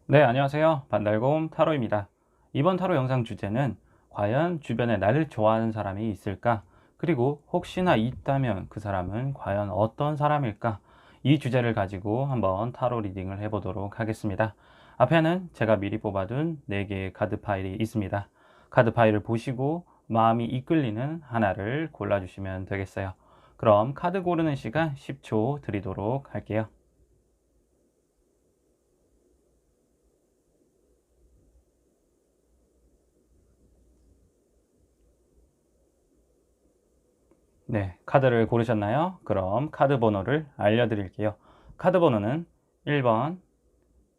네, 안녕하세요. 반달곰 타로입니다. 이번 타로 영상 주제는 과연 주변에 나를 좋아하는 사람이 있을까? 그리고 혹시나 있다면 그 사람은 과연 어떤 사람일까? 이 주제를 가지고 한번 타로 리딩을 해보도록 하겠습니다. 앞에는 제가 미리 뽑아둔 4개의 카드 파일이 있습니다. 카드 파일을 보시고 마음이 이끌리는 하나를 골라주시면 되겠어요. 그럼 카드 고르는 시간 10초 드리도록 할게요. 네, 카드를 고르셨나요? 그럼 카드 번호를 알려드릴게요. 카드 번호는 1번,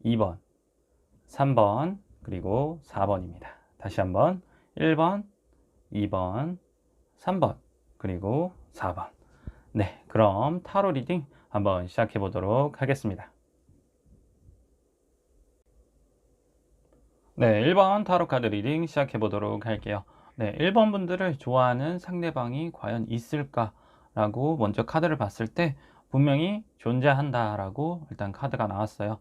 2번, 3번, 그리고 4번입니다. 다시 한번 1번, 2번, 3번, 그리고 4번. 네, 그럼 타로 리딩 한번 시작해 보도록 하겠습니다. 네, 1번 타로 카드 리딩 시작해 보도록 할게요. 네, 1번 분들을 좋아하는 상대방이 과연 있을까라고 먼저 카드를 봤을 때 분명히 존재한다라고 일단 카드가 나왔어요.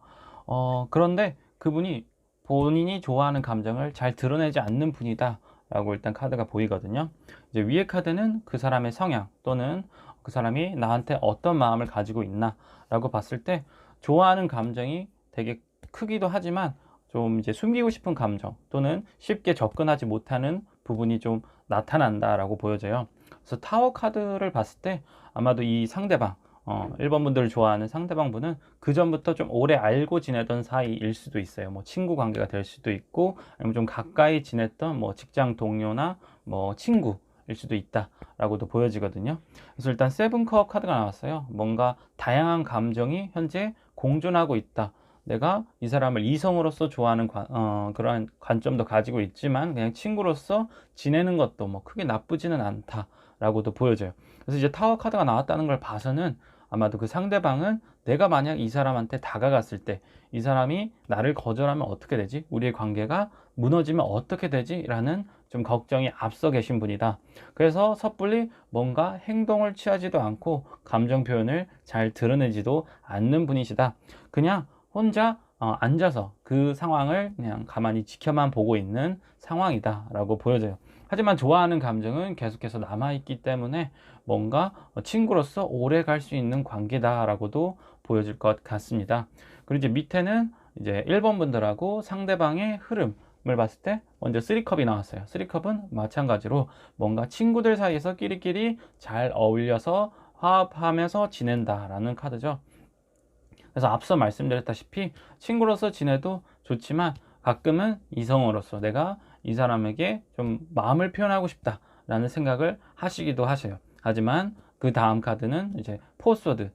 그런데 그분이 본인이 좋아하는 감정을 잘 드러내지 않는 분이다라고 일단 카드가 보이거든요. 이제 위에 카드는 그 사람의 성향 또는 그 사람이 나한테 어떤 마음을 가지고 있나라고 봤을 때 좋아하는 감정이 되게 크기도 하지만 좀 이제 숨기고 싶은 감정 또는 쉽게 접근하지 못하는 부분이 좀 나타난다라고 보여져요. 그래서 타워 카드를 봤을 때 아마도 이 상대방 1번 분들을 좋아하는 상대방 분은 그 전부터 좀 오래 알고 지내던 사이일 수도 있어요. 뭐 친구 관계가 될 수도 있고 아니면 좀 가까이 지냈던 뭐 직장 동료나 뭐 친구일 수도 있다라고도 보여지거든요. 그래서 일단 세븐컵 카드가 나왔어요. 뭔가 다양한 감정이 현재 공존하고 있다. 내가 이 사람을 이성으로서 좋아하는 그런 관점도 가지고 있지만 그냥 친구로서 지내는 것도 뭐 크게 나쁘지는 않다라고도 보여져요. 그래서 이제 타워 카드가 나왔다는 걸 봐서는 아마도 그 상대방은 내가 만약 이 사람한테 다가갔을 때 이 사람이 나를 거절하면 어떻게 되지? 우리의 관계가 무너지면 어떻게 되지? 라는 좀 걱정이 앞서 계신 분이다. 그래서 섣불리 뭔가 행동을 취하지도 않고 감정 표현을 잘 드러내지도 않는 분이시다. 그냥 혼자 앉아서 그 상황을 그냥 가만히 지켜만 보고 있는 상황이다 라고 보여져요. 하지만 좋아하는 감정은 계속해서 남아있기 때문에 뭔가 친구로서 오래 갈 수 있는 관계다 라고도 보여질 것 같습니다. 그리고 이제 밑에는 이제 1번 분들하고 상대방의 흐름을 봤을 때 먼저 3컵이 나왔어요. 3컵은 마찬가지로 뭔가 친구들 사이에서 끼리끼리 잘 어울려서 화합하면서 지낸다라는 카드죠. 그래서 앞서 말씀드렸다시피 친구로서 지내도 좋지만 가끔은 이성으로서 내가 이 사람에게 좀 마음을 표현하고 싶다라는 생각을 하시기도 하셔요. 하지만 그 다음 카드는 이제 포스워드,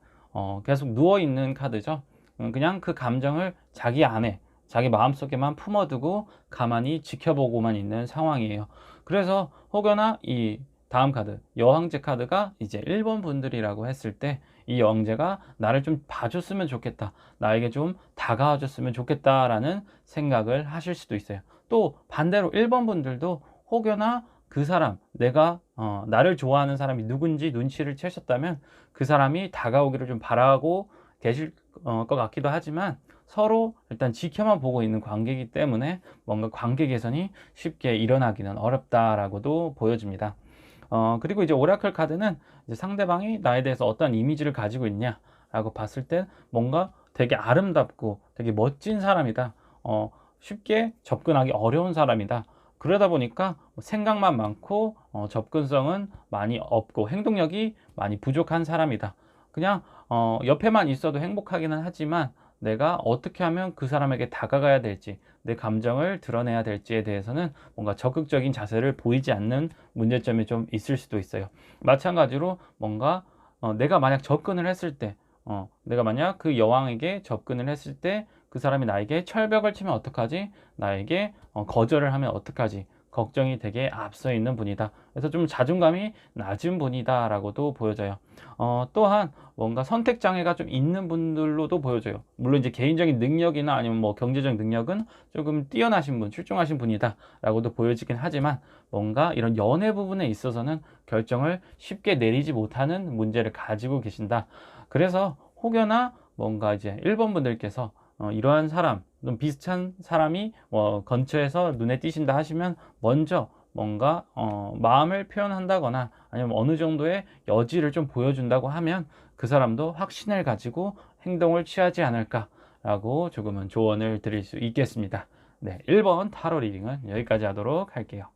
계속 누워있는 카드죠. 그냥 그 감정을 자기 안에 자기 마음속에만 품어두고 가만히 지켜보고만 있는 상황이에요. 그래서 혹여나 이 다음 카드 여왕제 카드가 이제 1번 분들이라고 했을 때 이 여왕제가 나를 좀 봐줬으면 좋겠다, 나에게 좀 다가와 줬으면 좋겠다라는 생각을 하실 수도 있어요. 또 반대로 1번 분들도 혹여나 그 사람, 내가 나를 좋아하는 사람이 누군지 눈치를 채셨다면 그 사람이 다가오기를 좀 바라고 계실 것 같기도 하지만 서로 일단 지켜만 보고 있는 관계이기 때문에 뭔가 관계 개선이 쉽게 일어나기는 어렵다라고도 보여집니다. 그리고 이제 오라클 카드는 이제 상대방이 나에 대해서 어떤 이미지를 가지고 있냐라고 봤을 때 뭔가 되게 아름답고 되게 멋진 사람이다. 쉽게 접근하기 어려운 사람이다. 그러다 보니까 생각만 많고 접근성은 많이 없고 행동력이 많이 부족한 사람이다. 그냥 옆에만 있어도 행복하기는 하지만 내가 어떻게 하면 그 사람에게 다가가야 될지, 내 감정을 드러내야 될지에 대해서는 뭔가 적극적인 자세를 보이지 않는 문제점이 좀 있을 수도 있어요. 마찬가지로 뭔가 내가 만약 접근을 했을 때, 내가 만약 그 여왕에게 접근을 했을 때 그 사람이 나에게 철벽을 치면 어떡하지? 나에게 거절을 하면 어떡하지? 걱정이 되게 앞서 있는 분이다. 그래서 좀 자존감이 낮은 분이다라고도 보여져요. 또한 뭔가 선택 장애가 좀 있는 분들로도 보여져요. 물론 이제 개인적인 능력이나 아니면 뭐 경제적 능력은 조금 뛰어나신 분, 출중하신 분이다라고도 보여지긴 하지만 뭔가 이런 연애 부분에 있어서는 결정을 쉽게 내리지 못하는 문제를 가지고 계신다. 그래서 혹여나 뭔가 이제 1번 분들께서 이러한 사람, 좀 비슷한 사람이 근처에서 눈에 띄신다 하시면 먼저 뭔가 마음을 표현한다거나 아니면 어느 정도의 여지를 좀 보여준다고 하면 그 사람도 확신을 가지고 행동을 취하지 않을까라고 조금은 조언을 드릴 수 있겠습니다. 네, 1번 타로 리딩은 여기까지 하도록 할게요.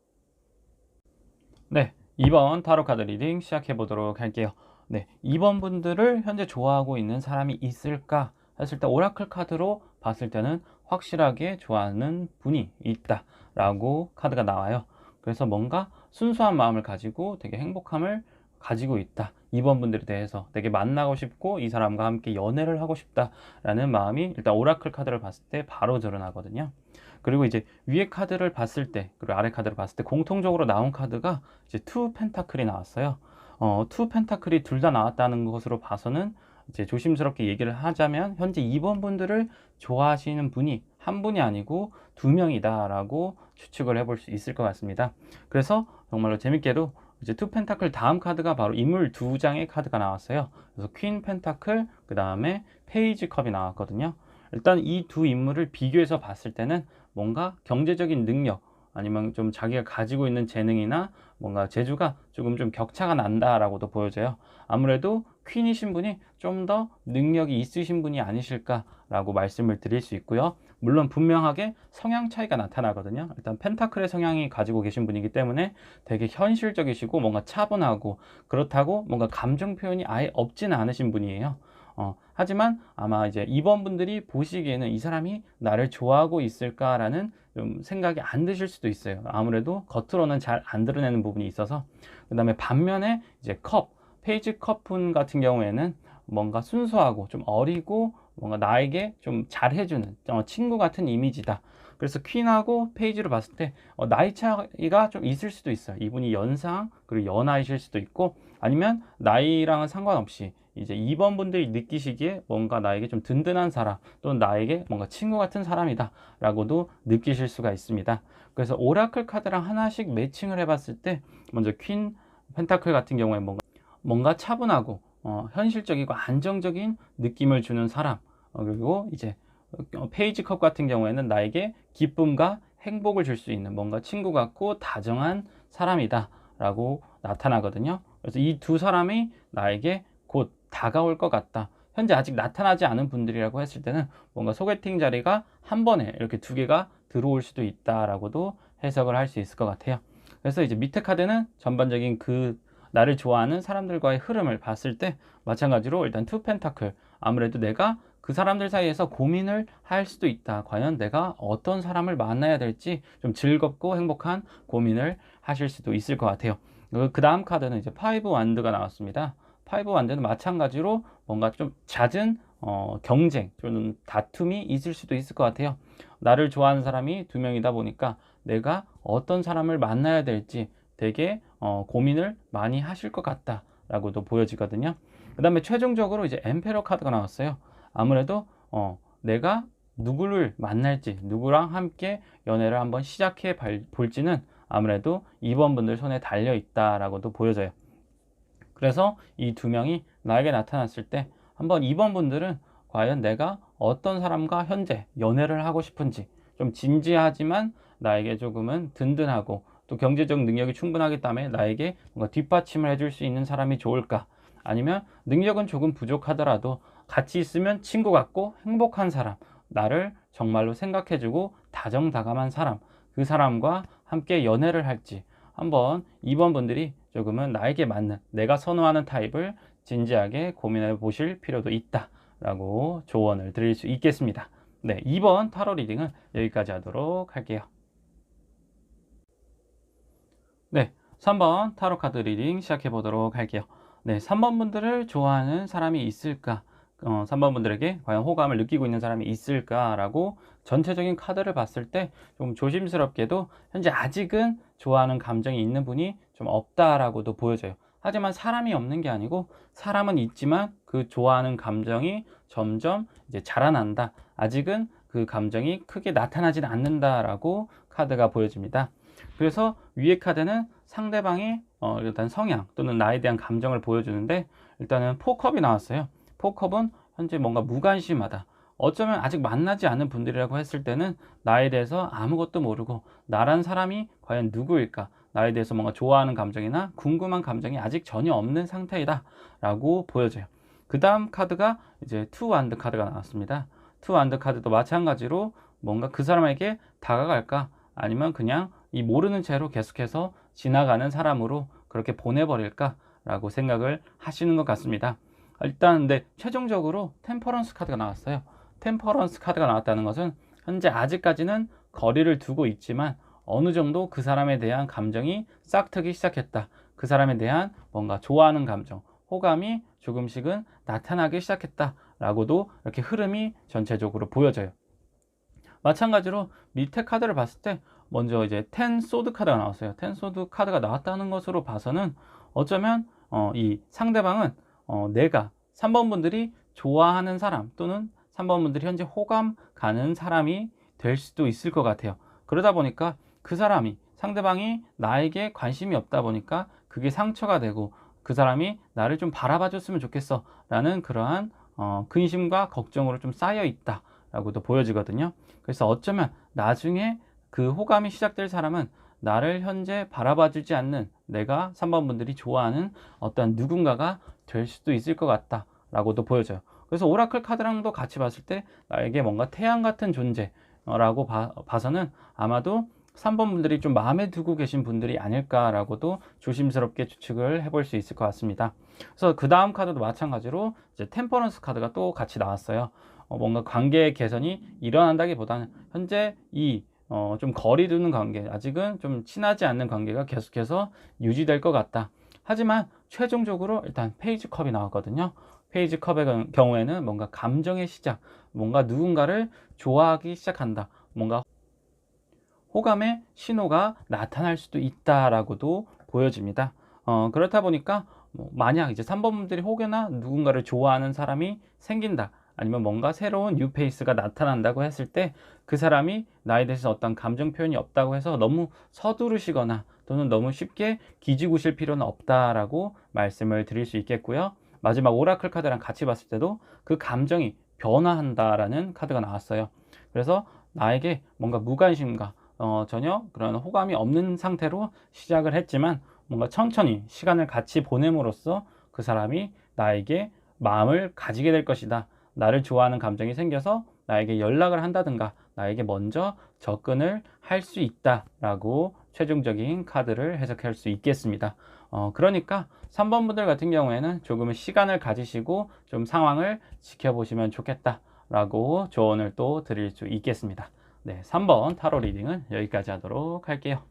네, 2번 타로 카드 리딩 시작해 보도록 할게요. 네, 2번 분들을 현재 좋아하고 있는 사람이 있을까 했을 때 오라클 카드로 봤을 때는 확실하게 좋아하는 분이 있다 라고 카드가 나와요. 그래서 뭔가 순수한 마음을 가지고 되게 행복함을 가지고 있다. 2번 분들에 대해서 되게 만나고 싶고 이 사람과 함께 연애를 하고 싶다라는 마음이 일단 오라클 카드를 봤을 때 바로 드러나거든요. 그리고 이제 위에 카드를 봤을 때 그리고 아래 카드를 봤을 때 공통적으로 나온 카드가 이제 투 펜타클이 나왔어요. 투 펜타클이 둘 다 나왔다는 것으로 봐서는 이제 조심스럽게 얘기를 하자면 현재 2번 분들을 좋아하시는 분이 한 분이 아니고 두 명이다라고 추측을 해볼 수 있을 것 같습니다. 그래서 정말로 재밌게도 이제 투 펜타클 다음 카드가 바로 인물 두 장의 카드가 나왔어요. 그래서 퀸 펜타클 그 다음에 페이지 컵이 나왔거든요. 일단 이 두 인물을 비교해서 봤을 때는 뭔가 경제적인 능력 아니면 좀 자기가 가지고 있는 재능이나 뭔가 재주가 조금 좀 격차가 난다라고도 보여져요. 아무래도 퀸이신 분이 좀 더 능력이 있으신 분이 아니실까라고 말씀을 드릴 수 있고요. 물론 분명하게 성향 차이가 나타나거든요. 일단 펜타클의 성향이 가지고 계신 분이기 때문에 되게 현실적이시고 뭔가 차분하고 그렇다고 뭔가 감정 표현이 아예 없지는 않으신 분이에요. 하지만 아마 이제 2번 분들이 보시기에는 이 사람이 나를 좋아하고 있을까라는 좀 생각이 안 드실 수도 있어요. 아무래도 겉으로는 잘 안 드러내는 부분이 있어서. 그 다음에 반면에 이제 페이지 컵분 같은 경우에는 뭔가 순수하고 좀 어리고 뭔가 나에게 좀 잘해주는 친구 같은 이미지다. 그래서 퀸하고 페이지를 봤을 때 나이 차이가 좀 있을 수도 있어요. 이분이 연상 그리고 연하이실 수도 있고 아니면 나이랑은 상관없이 이제 2번 분들이 느끼시기에 뭔가 나에게 좀 든든한 사람 또는 나에게 뭔가 친구 같은 사람이다 라고도 느끼실 수가 있습니다. 그래서 오라클 카드랑 하나씩 매칭을 해봤을 때 먼저 퀸 펜타클 같은 경우에 뭔가 차분하고 현실적이고 안정적인 느낌을 주는 사람 그리고 이제 페이지 컵 같은 경우에는 나에게 기쁨과 행복을 줄 수 있는 뭔가 친구 같고 다정한 사람이다 라고 나타나거든요. 그래서 이 두 사람이 나에게 곧 다가올 것 같다. 현재 아직 나타나지 않은 분들이라고 했을 때는 뭔가 소개팅 자리가 한 번에 이렇게 두 개가 들어올 수도 있다라고도 해석을 할 수 있을 것 같아요. 그래서 이제 밑에 카드는 전반적인 그 나를 좋아하는 사람들과의 흐름을 봤을 때 마찬가지로 일단 투 펜타클 아무래도 내가 그 사람들 사이에서 고민을 할 수도 있다. 과연 내가 어떤 사람을 만나야 될지 좀 즐겁고 행복한 고민을 하실 수도 있을 것 같아요. 그 다음 카드는 이제 파이브 완드가 나왔습니다. 파이브 완드는 마찬가지로 뭔가 좀 잦은 경쟁, 좀 다툼이 있을 수도 있을 것 같아요. 나를 좋아하는 사람이 두 명이다 보니까 내가 어떤 사람을 만나야 될지 되게 고민을 많이 하실 것 같다라고도 보여지거든요. 그 다음에 최종적으로 이제 엠페러 카드가 나왔어요. 아무래도 내가 누구를 만날지 누구랑 함께 연애를 한번 시작해 볼지는 아무래도 2번 분들 손에 달려 있다라고도 보여져요. 그래서 이 두 명이 나에게 나타났을 때 한번 2번 분들은 과연 내가 어떤 사람과 현재 연애를 하고 싶은지 좀 진지하지만 나에게 조금은 든든하고 또 경제적 능력이 충분하기 때문에 나에게 뭔가 뒷받침을 해줄 수 있는 사람이 좋을까? 아니면 능력은 조금 부족하더라도 같이 있으면 친구 같고 행복한 사람, 나를 정말로 생각해주고 다정다감한 사람, 그 사람과 함께 연애를 할지 한번 2번 분들이 조금은 나에게 맞는 내가 선호하는 타입을 진지하게 고민해 보실 필요도 있다 라고 조언을 드릴 수 있겠습니다. 네, 2번 타로 리딩은 여기까지 하도록 할게요. 네, 3번 타로 카드 리딩 시작해 보도록 할게요. 네, 3번 분들을 좋아하는 사람이 있을까? 3번 분들에게 과연 호감을 느끼고 있는 사람이 있을까라고 전체적인 카드를 봤을 때 좀 조심스럽게도 현재 아직은 좋아하는 감정이 있는 분이 좀 없다라고도 보여져요. 하지만 사람이 없는 게 아니고 사람은 있지만 그 좋아하는 감정이 점점 이제 자라난다. 아직은 그 감정이 크게 나타나진 않는다라고 카드가 보여집니다. 그래서 위에 카드는 상대방의 일단 성향 또는 나에 대한 감정을 보여주는데 일단은 포컵이 나왔어요. 포컵은 현재 뭔가 무관심하다. 어쩌면 아직 만나지 않은 분들이라고 했을 때는 나에 대해서 아무것도 모르고 나란 사람이 과연 누구일까? 나에 대해서 뭔가 좋아하는 감정이나 궁금한 감정이 아직 전혀 없는 상태이다 라고 보여져요. 그 다음 카드가 이제 투 완드 카드가 나왔습니다. 투 완드 카드도 마찬가지로 뭔가 그 사람에게 다가갈까? 아니면 그냥 이 모르는 채로 계속해서 지나가는 사람으로 그렇게 보내버릴까? 라고 생각을 하시는 것 같습니다. 일단 근데 최종적으로 템퍼런스 카드가 나왔어요. 템퍼런스 카드가 나왔다는 것은 현재 아직까지는 거리를 두고 있지만 어느 정도 그 사람에 대한 감정이 싹트기 시작했다. 그 사람에 대한 뭔가 좋아하는 감정, 호감이 조금씩은 나타나기 시작했다 라고도 이렇게 흐름이 전체적으로 보여져요. 마찬가지로 밑에 카드를 봤을 때 먼저 이제 텐 소드 카드가 나왔어요. 텐 소드 카드가 나왔다는 것으로 봐서는 어쩌면 이 상대방은 내가 3번 분들이 좋아하는 사람 또는 3번 분들이 현재 호감 가는 사람이 될 수도 있을 것 같아요. 그러다 보니까 그 사람이 상대방이 나에게 관심이 없다 보니까 그게 상처가 되고 그 사람이 나를 좀 바라봐 줬으면 좋겠어 라는 그러한 근심과 걱정으로 좀 쌓여 있다 라고도 보여지거든요. 그래서 어쩌면 나중에 그 호감이 시작될 사람은 나를 현재 바라봐 주지 않는 내가 3번 분들이 좋아하는 어떤 누군가가 될 수도 있을 것 같다 라고도 보여져요. 그래서 오라클 카드랑도 같이 봤을 때 나에게 뭔가 태양 같은 존재라고 봐서는 아마도 3번 분들이 좀 마음에 두고 계신 분들이 아닐까라고도 조심스럽게 추측을 해볼 수 있을 것 같습니다. 그래서 그 다음 카드도 마찬가지로 이제 템퍼런스 카드가 또 같이 나왔어요. 뭔가 관계 개선이 일어난다기보다는 현재 좀 거리 두는 관계, 아직은 좀 친하지 않는 관계가 계속해서 유지될 것 같다. 하지만 최종적으로 일단 페이지 컵이 나왔거든요. 페이지 컵의 경우에는 뭔가 감정의 시작, 뭔가 누군가를 좋아하기 시작한다. 뭔가 호감의 신호가 나타날 수도 있다라고도 보여집니다. 그렇다 보니까 만약 이제 3번 분들이 혹여나 누군가를 좋아하는 사람이 생긴다. 아니면 뭔가 새로운 뉴페이스가 나타난다고 했을 때 그 사람이 나에 대해서 어떤 감정 표현이 없다고 해서 너무 서두르시거나 또는 너무 쉽게 기지구실 필요는 없다라고 말씀을 드릴 수 있겠고요. 마지막 오라클 카드랑 같이 봤을 때도 그 감정이 변화한다라는 카드가 나왔어요. 그래서 나에게 뭔가 무관심과 전혀 그런 호감이 없는 상태로 시작을 했지만 뭔가 천천히 시간을 같이 보냄으로써 그 사람이 나에게 마음을 가지게 될 것이다. 나를 좋아하는 감정이 생겨서 나에게 연락을 한다든가 나에게 먼저 접근을 할 수 있다라고 최종적인 카드를 해석할 수 있겠습니다. 그러니까 3번 분들 같은 경우에는 조금은 시간을 가지시고 좀 상황을 지켜보시면 좋겠다라고 조언을 또 드릴 수 있겠습니다. 네, 3번 타로 리딩은 여기까지 하도록 할게요.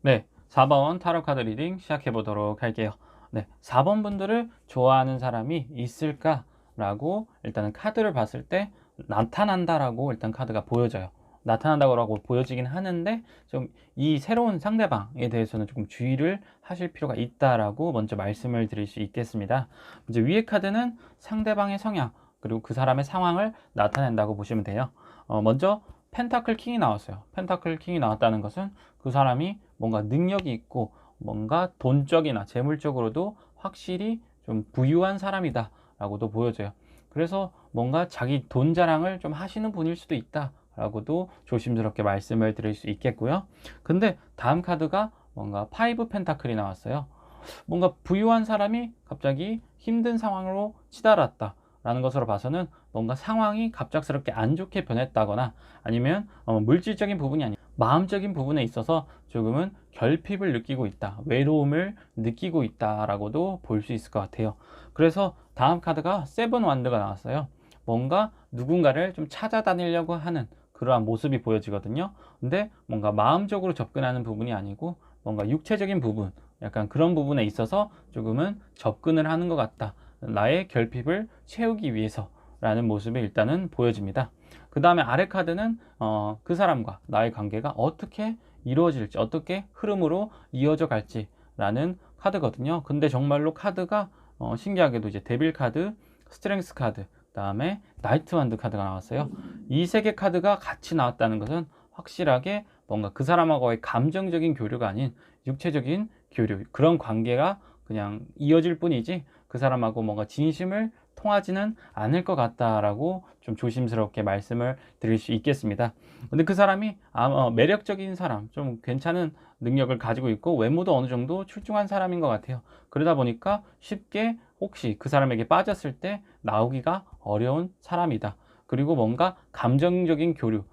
네, 4번 타로 카드 리딩 시작해 보도록 할게요. 네, 4번 분들을 좋아하는 사람이 있을까라고 일단은 카드를 봤을 때 나타난다라고 일단 카드가 보여져요. 나타난다고 보여지긴 하는데 좀 이 새로운 상대방에 대해서는 조금 주의를 하실 필요가 있다라고 먼저 말씀을 드릴 수 있겠습니다. 이제 위에 카드는 상대방의 성향 그리고 그 사람의 상황을 나타낸다고 보시면 돼요. 먼저 펜타클 킹이 나왔어요. 펜타클 킹이 나왔다는 것은 그 사람이 뭔가 능력이 있고 뭔가 돈적이나 재물적으로도 확실히 좀 부유한 사람이다 라고도 보여져요. 그래서 뭔가 자기 돈 자랑을 좀 하시는 분일 수도 있다 라고도 조심스럽게 말씀을 드릴 수 있겠고요. 근데 다음 카드가 뭔가 파이브 펜타클이 나왔어요. 뭔가 부유한 사람이 갑자기 힘든 상황으로 치달았다 라는 것으로 봐서는 뭔가 상황이 갑작스럽게 안 좋게 변했다거나 아니면 물질적인 부분이 아니라 마음적인 부분에 있어서 조금은 결핍을 느끼고 있다, 외로움을 느끼고 있다라고도 볼 수 있을 것 같아요. 그래서 다음 카드가 세븐 완드가 나왔어요. 뭔가 누군가를 좀 찾아다니려고 하는 그러한 모습이 보여지거든요. 근데 뭔가 마음적으로 접근하는 부분이 아니고 뭔가 육체적인 부분, 약간 그런 부분에 있어서 조금은 접근을 하는 것 같다. 나의 결핍을 채우기 위해서 라는 모습이 일단은 보여집니다. 그 다음에 아래 카드는 그 사람과 나의 관계가 어떻게 이루어질지 어떻게 흐름으로 이어져 갈지 라는 카드거든요. 근데 정말로 카드가 신기하게도 이제 데빌 카드, 스트렝스 카드, 그 다음에 나이트 완드 카드가 나왔어요. 이 세 개 카드가 같이 나왔다는 것은 확실하게 뭔가 그 사람하고의 감정적인 교류가 아닌 육체적인 교류, 그런 관계가 그냥 이어질 뿐이지 그 사람하고 뭔가 진심을 통하지는 않을 것 같다라고 좀 조심스럽게 말씀을 드릴 수 있겠습니다. 근데 그 사람이 매력적인 사람, 좀 괜찮은 능력을 가지고 있고 외모도 어느 정도 출중한 사람인 것 같아요. 그러다 보니까 쉽게 혹시 그 사람에게 빠졌을 때 나오기가 어려운 사람이다. 그리고 뭔가 감정적인 교류,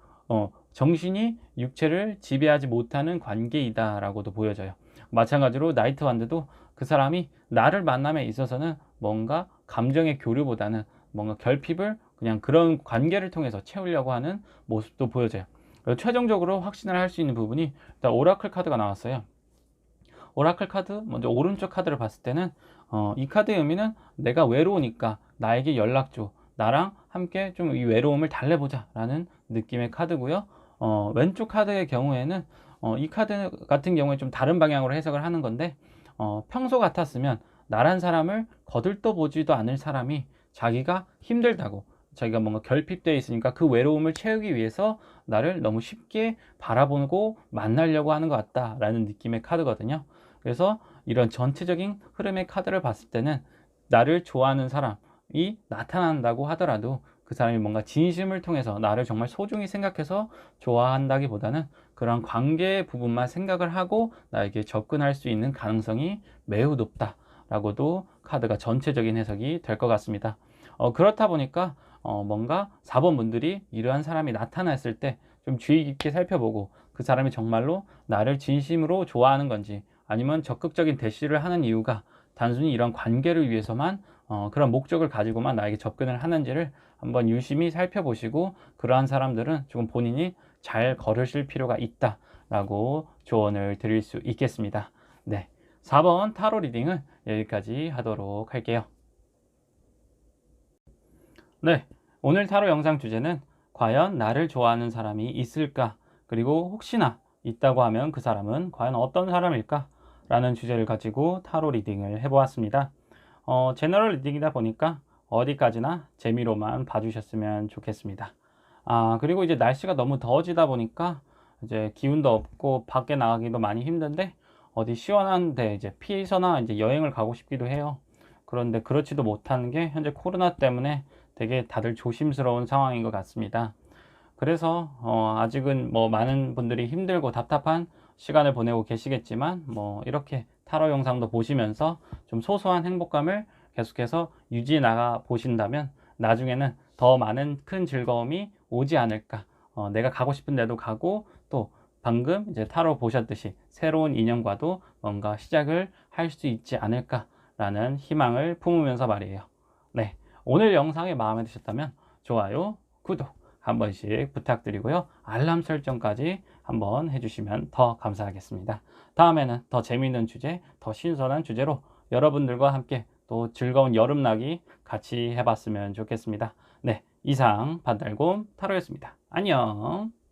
정신이 육체를 지배하지 못하는 관계이다라고도 보여져요. 마찬가지로 나이트 완드도 그 사람이 나를 만남에 있어서는 뭔가 감정의 교류보다는 뭔가 결핍을 그냥 그런 관계를 통해서 채우려고 하는 모습도 보여져요. 최종적으로 확신을 할 수 있는 부분이 일단 오라클 카드가 나왔어요. 오라클 카드, 먼저 오른쪽 카드를 봤을 때는 이 카드의 의미는 내가 외로우니까 나에게 연락 줘. 나랑 함께 좀 이 외로움을 달래보자 라는 느낌의 카드고요. 왼쪽 카드의 경우에는 이 카드 같은 경우에 좀 다른 방향으로 해석을 하는 건데, 평소 같았으면 나란 사람을 거들떠보지도 않을 사람이 자기가 힘들다고, 자기가 뭔가 결핍되어 있으니까 그 외로움을 채우기 위해서 나를 너무 쉽게 바라보고 만나려고 하는 것 같다라는 느낌의 카드거든요. 그래서 이런 전체적인 흐름의 카드를 봤을 때는 나를 좋아하는 사람이 나타난다고 하더라도 그 사람이 뭔가 진심을 통해서 나를 정말 소중히 생각해서 좋아한다기보다는 그런 관계 부분만 생각을 하고 나에게 접근할 수 있는 가능성이 매우 높다라고도 카드가 전체적인 해석이 될 것 같습니다. 그렇다 보니까 뭔가 4번 분들이 이러한 사람이 나타났을 때 좀 주의 깊게 살펴보고 그 사람이 정말로 나를 진심으로 좋아하는 건지, 아니면 적극적인 대시를 하는 이유가 단순히 이런 관계를 위해서만 그런 목적을 가지고만 나에게 접근을 하는지를 한번 유심히 살펴보시고, 그러한 사람들은 조금 본인이 잘 걸으실 필요가 있다라고 조언을 드릴 수 있겠습니다. 네, 4번 타로 리딩은 여기까지 하도록 할게요. 네, 오늘 타로 영상 주제는 과연 나를 좋아하는 사람이 있을까? 그리고 혹시나 있다고 하면 그 사람은 과연 어떤 사람일까? 라는 주제를 가지고 타로 리딩을 해보았습니다. 제너럴 리딩이다 보니까 어디까지나 재미로만 봐주셨으면 좋겠습니다. 그리고 이제 날씨가 너무 더워지다 보니까 이제 기운도 없고 밖에 나가기도 많이 힘든데, 어디 시원한 데 이제 피서나 이제 여행을 가고 싶기도 해요. 그런데 그렇지도 못하는 게 현재 코로나 때문에 되게 다들 조심스러운 상황인 것 같습니다. 그래서 아직은 뭐 많은 분들이 힘들고 답답한 시간을 보내고 계시겠지만, 뭐 이렇게 타로 영상도 보시면서 좀 소소한 행복감을 계속해서 유지해 나가 보신다면 나중에는 더 많은 큰 즐거움이 오지 않을까. 내가 가고 싶은 데도 가고, 또 방금 이제 타로 보셨듯이 새로운 인연과도 뭔가 시작을 할 수 있지 않을까라는 희망을 품으면서 말이에요. 네, 오늘 영상이 마음에 드셨다면 좋아요, 구독 한 번씩 부탁드리고요. 알람 설정까지 한번 해주시면 더 감사하겠습니다. 다음에는 더 재미있는 주제, 더 신선한 주제로 여러분들과 함께 또 즐거운 여름나기 같이 해봤으면 좋겠습니다. 네, 이상 반달곰 타로였습니다. 안녕.